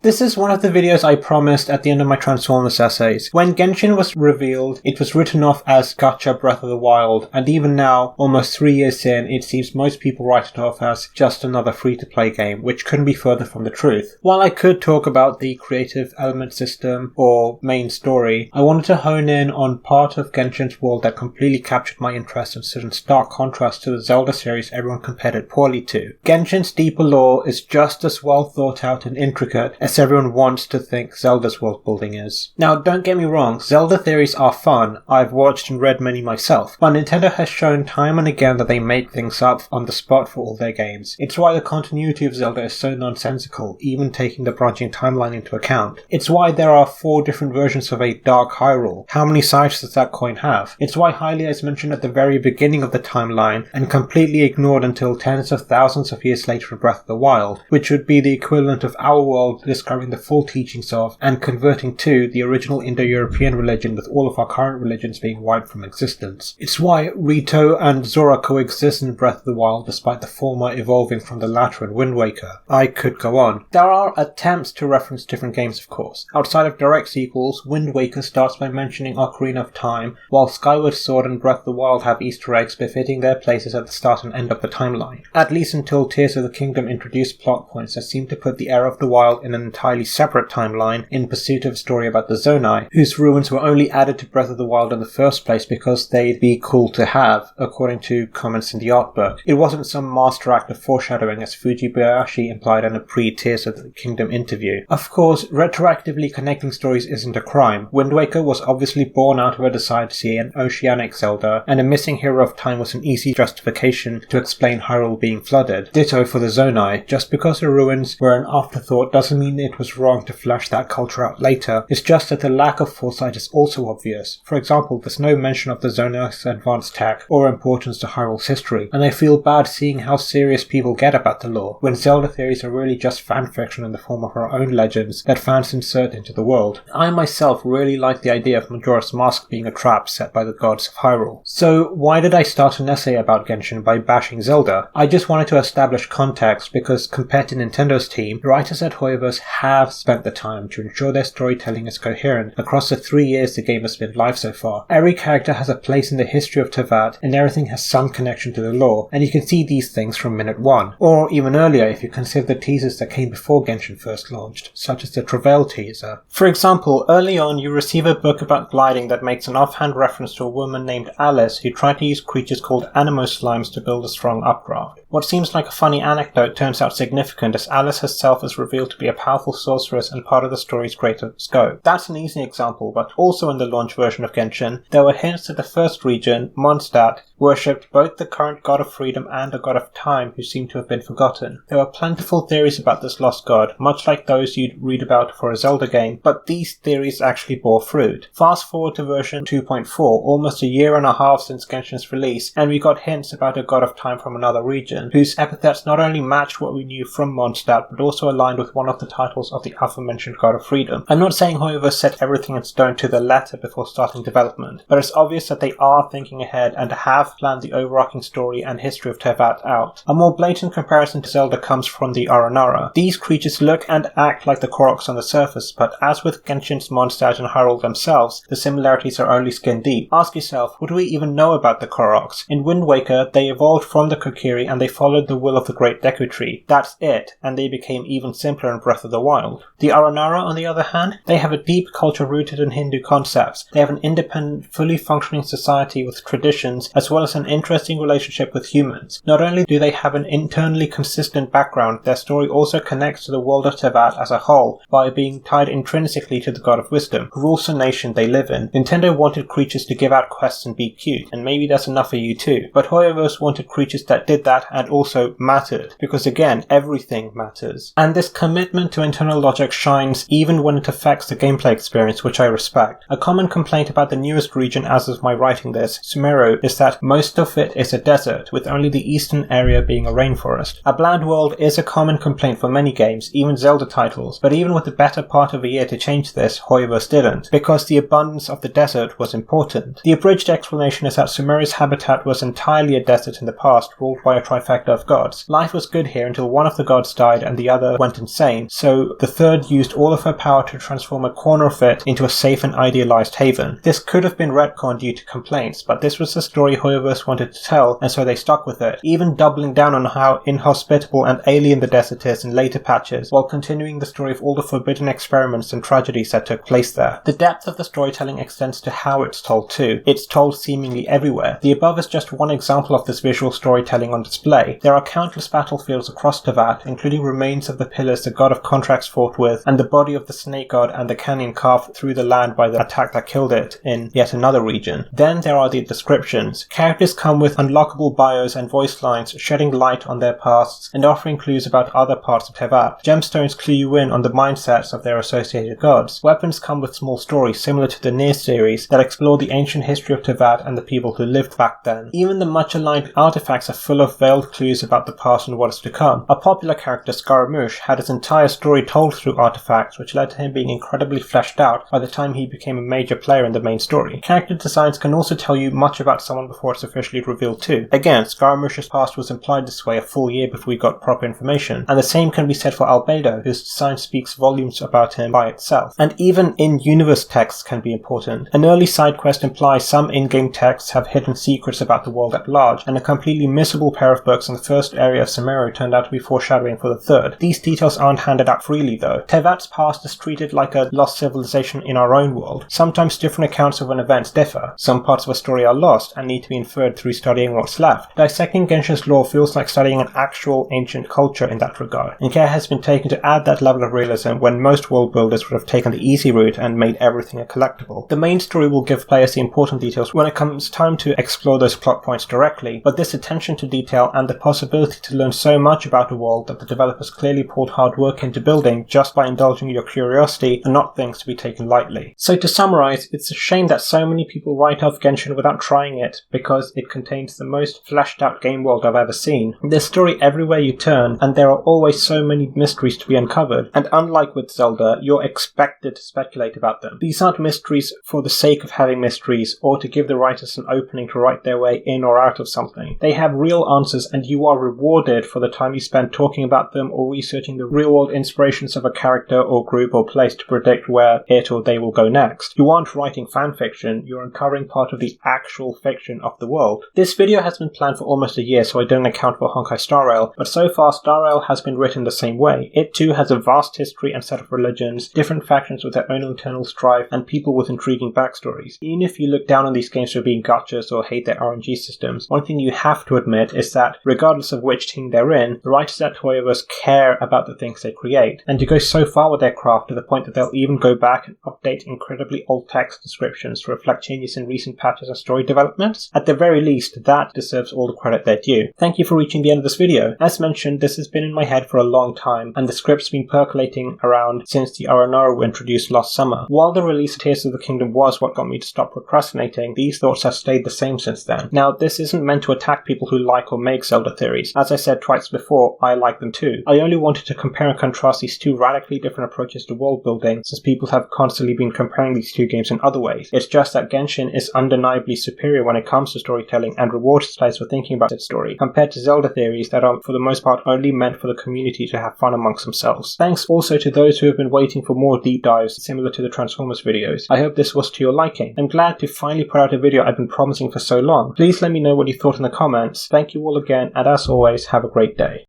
This is one of the videos I promised at the end of my Transformers essays. When Genshin was revealed, it was written off as Gacha Breath of the Wild, and even now, almost 3 years in, it seems most people write it off as just another free-to-play game, which couldn't be further from the truth. While I could talk about the creative element system or main story, I wanted to hone in on part of Genshin's world that completely captured my interest and stood in stark contrast to the Zelda series everyone compared it poorly to. Genshin's deeper lore is just as well thought out and intricate as everyone wants to think Zelda's world building is. Now, don't get me wrong, Zelda theories are fun. I've watched and read many myself, but Nintendo has shown time and again that they make things up on the spot for all their games. It's why the continuity of Zelda is so nonsensical, even taking the branching timeline into account. It's why there are 4 different versions of a Dark Hyrule. How many sides does that coin have? It's why Hylia is mentioned at the very beginning of the timeline and completely ignored until tens of thousands of years later in Breath of the Wild, which would be the equivalent of our world discovering the full teachings of and converting to the original Indo-European religion, with all of our current religions being wiped from existence. It's why Rito and Zora coexist in Breath of the Wild despite the former evolving from the latter in Wind Waker. I could go on. There are attempts to reference different games, of course. Outside of direct sequels, Wind Waker starts by mentioning Ocarina of Time, while Skyward Sword and Breath of the Wild have Easter eggs befitting their places at the start and end of the timeline. At least until Tears of the Kingdom introduced plot points that seem to put the era of the Wild in an entirely separate timeline in pursuit of a story about the Zonai, whose ruins were only added to Breath of the Wild in the first place because they'd be cool to have, according to comments in the art book. It wasn't some master act of foreshadowing as Fujibayashi implied in a pre-Tears of the Kingdom interview. Of course, retroactively connecting stories isn't a crime. Wind Waker was obviously born out of a desire to see an oceanic Zelda, and a missing hero of time was an easy justification to explain Hyrule being flooded. Ditto for the Zonai. Just because the ruins were an afterthought doesn't mean it was wrong to flesh that culture out later. It's just that the lack of foresight is also obvious. For example, there's no mention of the Zonai's advanced tech or importance to Hyrule's history, and I feel bad seeing how serious people get about the lore, when Zelda theories are really just fanfiction in the form of our own legends that fans insert into the world. I myself really like the idea of Majora's Mask being a trap set by the gods of Hyrule. So why did I start an essay about Genshin by bashing Zelda? I just wanted to establish context because compared to Nintendo's team, the writers at HoYoverse have spent the time to ensure their storytelling is coherent across the 3 years the game has been live so far. Every character has a place in the history of Teyvat, and everything has some connection to the lore, and you can see these things from minute 1, or even earlier if you consider the teasers that came before Genshin first launched, such as the Travail teaser. For example, early on you receive a book about gliding that makes an offhand reference to a woman named Alice who tried to use creatures called Anemo Slimes to build a strong updraft. What seems like a funny anecdote turns out significant, as Alice herself is revealed to be a powerful sorceress and part of the story's greater scope. That's an easy example, but also in the launch version of Genshin, there were hints that the first region, Mondstadt, worshipped both the current god of freedom and a god of time who seemed to have been forgotten. There were plentiful theories about this lost god, much like those you'd read about for a Zelda game, but these theories actually bore fruit. Fast forward to version 2.4, almost a year and a half since Genshin's release, and we got hints about a god of time from another region, whose epithets not only matched what we knew from Mondstadt, but also aligned with one of the titles of the aforementioned god of freedom. I'm not saying HoYoverse set everything in stone to the letter before starting development, but it's obvious that they are thinking ahead and have planned the overarching story and history of Teyvat out. A more blatant comparison to Zelda comes from the Aranara. These creatures look and act like the Koroks on the surface, but as with Genshin's Mondstadt and Hyrule themselves, the similarities are only skin deep. Ask yourself, what do we even know about the Koroks? In Wind Waker, they evolved from the Kokiri and they followed the will of the Great Deku Tree. That's it, and they became even simpler in Breath of the Wild. The Aranara, on the other hand, they have a deep culture rooted in Hindu concepts. They have an independent, fully functioning society with traditions, as well as an interesting relationship with humans. Not only do they have an internally consistent background, their story also connects to the world of Teyvat as a whole by being tied intrinsically to the God of Wisdom, who rules the nation they live in. Nintendo wanted creatures to give out quests and be cute, and maybe that's enough for you too. But HoYoverse wanted creatures that did that and also mattered, because again, everything matters. And this commitment to internal logic shines even when it affects the gameplay experience, which I respect. A common complaint about the newest region as of my writing this, Sumeru, is that most of it is a desert, with only the eastern area being a rainforest. A bland world is a common complaint for many games, even Zelda titles, but even with the better part of a year to change this, HoYoverse didn't, because the abundance of the desert was important. The abridged explanation is that Sumeru's habitat was entirely a desert in the past, ruled by a trifecta trifecta of gods. Life was good here until one of the gods died and the other went insane, so the third used all of her power to transform a corner of it into a safe and idealized haven. This could have been retconned due to complaints, but this was the story HoYoverse wanted to tell, and so they stuck with it, even doubling down on how inhospitable and alien the desert is in later patches, while continuing the story of all the forbidden experiments and tragedies that took place there. The depth of the storytelling extends to how it's told too. It's told seemingly everywhere. The above is just one example of this visual storytelling on display. There are countless battlefields across Teyvat, including remains of the pillars the god of contracts fought with, and the body of the snake god and the canyon carved through the land by the attack that killed it in yet another region. Then there are the descriptions. Characters come with unlockable bios and voice lines, shedding light on their pasts and offering clues about other parts of Teyvat. Gemstones clue you in on the mindsets of their associated gods. Weapons come with small stories similar to the Nier series that explore the ancient history of Teyvat and the people who lived back then. Even the much-aligned artifacts are full of veiled clues about the past and what is to come. A popular character, Scaramouche, had his entire story told through artifacts, which led to him being incredibly fleshed out by the time he became a major player in the main story. Character designs can also tell you much about someone before it's officially revealed too. Again, Scaramouche's past was implied this way a full year before we got proper information, and the same can be said for Albedo, whose design speaks volumes about him by itself. And even in-universe texts can be important. An early side quest implies some in-game texts have hidden secrets about the world at large, and a completely missable pair of books in the first area of Sumeru turned out to be foreshadowing for the third. These details aren't handed out freely though. Teyvat's past is treated like a lost civilization in our own world. Sometimes different accounts of an event differ. Some parts of a story are lost and need to be inferred through studying what's left. Dissecting Genshin's lore feels like studying an actual ancient culture in that regard, and care has been taken to add that level of realism when most world builders would have taken the easy route and made everything a collectible. The main story will give players the important details when it comes time to explore those plot points directly, but this attention to detail and the possibility to learn so much about a world that the developers clearly poured hard work into building just by indulging your curiosity are not things to be taken lightly. So to summarize, it's a shame that so many people write off Genshin without trying it, because it contains the most fleshed out game world I've ever seen. There's story everywhere you turn, and there are always so many mysteries to be uncovered, and unlike with Zelda, you're expected to speculate about them. These aren't mysteries for the sake of having mysteries, or to give the writers an opening to write their way in or out of something. They have real answers, and you are rewarded for the time you spend talking about them or researching the real-world inspirations of a character or group or place to predict where it or they will go next. You aren't writing fanfiction, you're uncovering part of the actual fiction of the world. This video has been planned for almost a year, so I don't account for Honkai Star Rail, but so far Star Rail has been written the same way. It too has a vast history and set of religions, different factions with their own internal strife, and people with intriguing backstories. Even if you look down on these games for being gotchas or hate their RNG systems, one thing you have to admit is that, regardless of which team they're in, the writers at HoYoverse care about the things they create, and to go so far with their craft to the point that they'll even go back and update incredibly old text descriptions to reflect changes in recent patches and story developments. At the very least, that deserves all the credit they're due. Thank you for reaching the end of this video. As mentioned, this has been in my head for a long time, and the script's been percolating around since the Aranaru introduced last summer. While the release of Tears of the Kingdom was what got me to stop procrastinating, these thoughts have stayed the same since then. Now, this isn't meant to attack people who like or make Zelda theories. As I said twice before, I like them too. I only wanted to compare and contrast these two radically different approaches to world building, since people have constantly been comparing these two games in other ways. It's just that Genshin is undeniably superior when it comes to storytelling and rewards players for thinking about its story, compared to Zelda theories that are for the most part only meant for the community to have fun amongst themselves. Thanks also to those who have been waiting for more deep dives similar to the Transformers videos. I hope this was to your liking. I'm glad to finally put out a video I've been promising for so long. Please let me know what you thought in the comments. Thank you all again, and as always, have a great day.